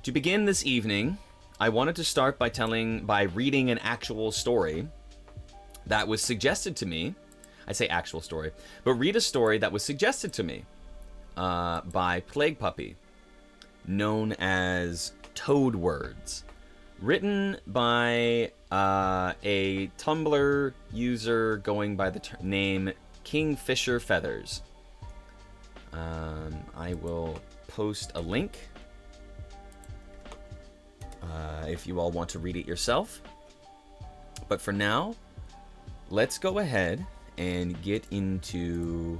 To begin this evening, I wanted to start by reading an actual story that was suggested to me. I say actual story, but read a story that was suggested to me by PlaguePuppy, known as Toad Words, written by a Tumblr user going by the name Kingfisher Feathers. I will post a link if you all want to read it yourself. But for now, let's go ahead and get into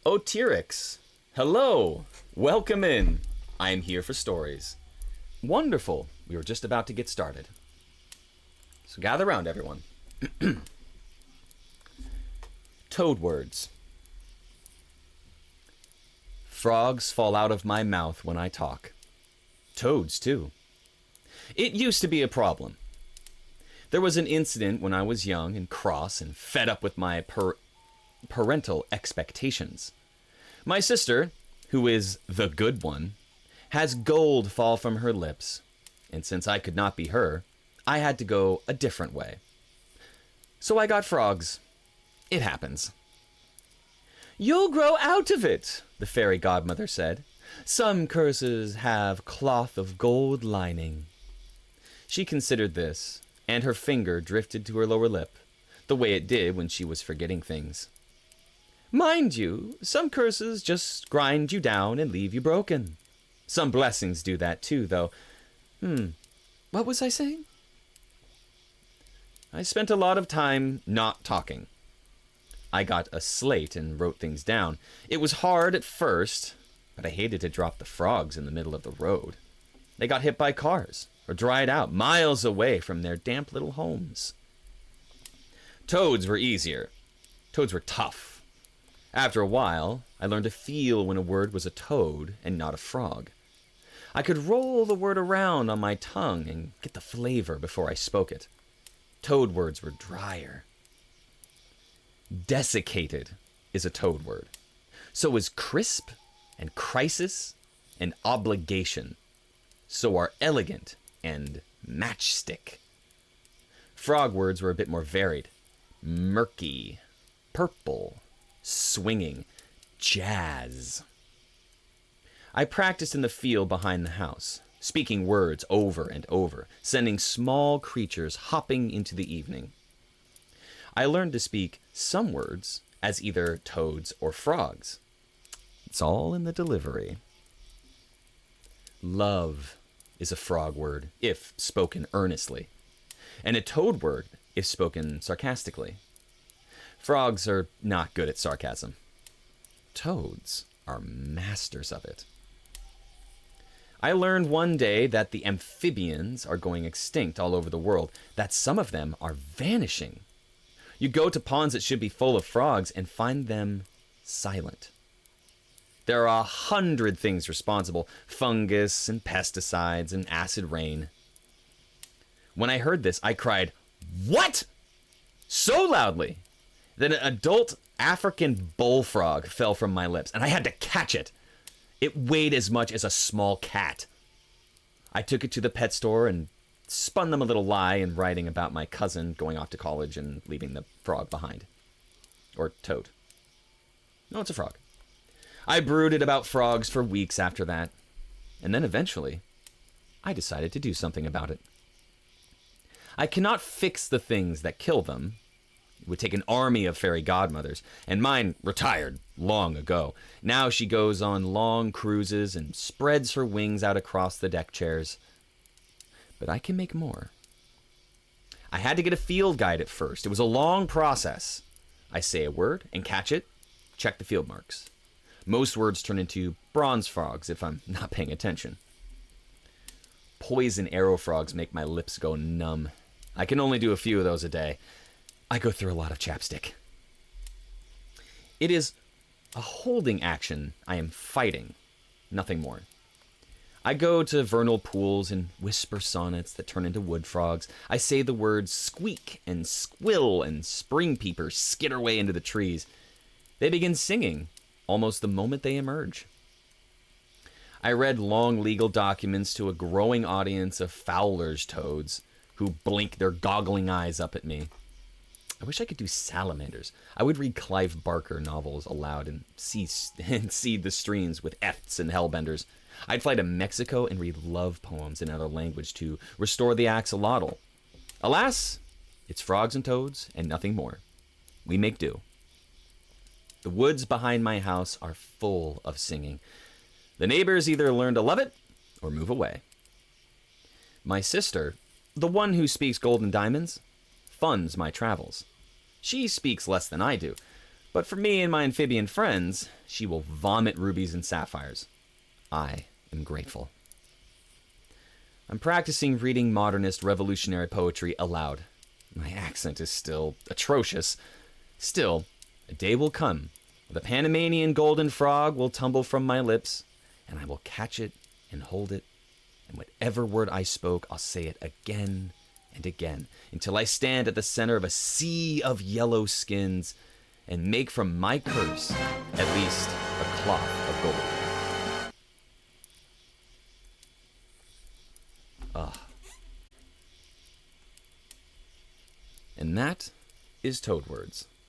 Otyrix. Hello, welcome in. I am here for stories. Wonderful. We were just about to get started. So gather round, everyone. Toad Words. Frogs fall out of my mouth when I talk. Toads, too. It used to be a problem. There was an incident when I was young and cross and fed up with my parental expectations. My sister, who is the good one, has gold fall from her lips, and since I could not be her, I had to go a different way. So I got frogs. It happens. You'll grow out of it, the fairy godmother said. Some curses have cloth of gold lining. She considered this, and her finger drifted to her lower lip, the way it did when she was forgetting things. Mind you, some curses just grind you down and leave you broken. Some blessings do that too, though. What was I saying? I spent a lot of time not talking. I got a slate and wrote things down. It was hard at first, but I hated to drop the frogs in the middle of the road. They got hit by cars or dried out miles away from their damp little homes. Toads were easier. Toads were tough. After a while, I learned to feel when a word was a toad and not a frog. I could roll the word around on my tongue and get the flavor before I spoke it. Toad words were drier. Desiccated is a toad word. So is crisp and crisis and obligation. So are elegant and matchstick. Frog words were a bit more varied. Murky, purple, swinging, jazz. I practiced in the field behind the house, speaking words over and over, sending small creatures hopping into the evening. I learned to speak some words as either toads or frogs. It's all in the delivery. Love is a frog word if spoken earnestly, and a toad word if spoken sarcastically. Frogs are not good at sarcasm. Toads are masters of it. I learned one day that the amphibians are going extinct all over the world, that some of them are vanishing. You go to ponds that should be full of frogs and find them silent. There are 100 things responsible: fungus and pesticides and acid rain. When I heard this, I cried, "What?" so loudly that an adult African bullfrog fell from my lips, and I had to catch it. It weighed as much as a small cat. I took it to the pet store and spun them a little lie in writing about my cousin going off to college and leaving the frog behind. Or toad. No, it's a frog. I brooded about frogs for weeks after that, and then eventually, I decided to do something about it. I cannot fix the things that kill them. It would take an army of fairy godmothers, and mine retired long ago. Now she goes on long cruises and spreads her wings out across the deck chairs. But I can make more. I had to get a field guide at first. It was a long process. I say a word and catch it, check the field marks. Most words turn into bronze frogs if I'm not paying attention. Poison arrow frogs make my lips go numb. I can only do a few of those a day. I go through a lot of chapstick. It is a holding action I am fighting. nothing more. I go to vernal pools and whisper sonnets that turn into wood frogs. I say the words squeak and squill, and spring peepers skitter away into the trees. They begin singing almost the moment they emerge. I read long legal documents to a growing audience of Fowler's toads who blink their goggling eyes up at me. I wish I could do salamanders. I would read Clive Barker novels aloud and seed the streams with efts and hellbenders. I'd fly to Mexico and read love poems in another language to restore the axolotl. Alas, it's frogs and toads and nothing more. We make do. The woods behind my house are full of singing. The neighbors either learn to love it or move away. My sister, the one who speaks gold and diamonds, funds my travels. She speaks less than I do, but for me and my amphibian friends, she will vomit rubies and sapphires. I am grateful. I'm practicing reading modernist revolutionary poetry aloud. My accent is still atrocious. Still, a day will come when the Panamanian golden frog will tumble from my lips, and I will catch it and hold it, and whatever word I spoke, I'll say it again and again, until I stand at the center of a sea of yellow skins and make from my curse at least a cloth of gold. And that is Toad Words.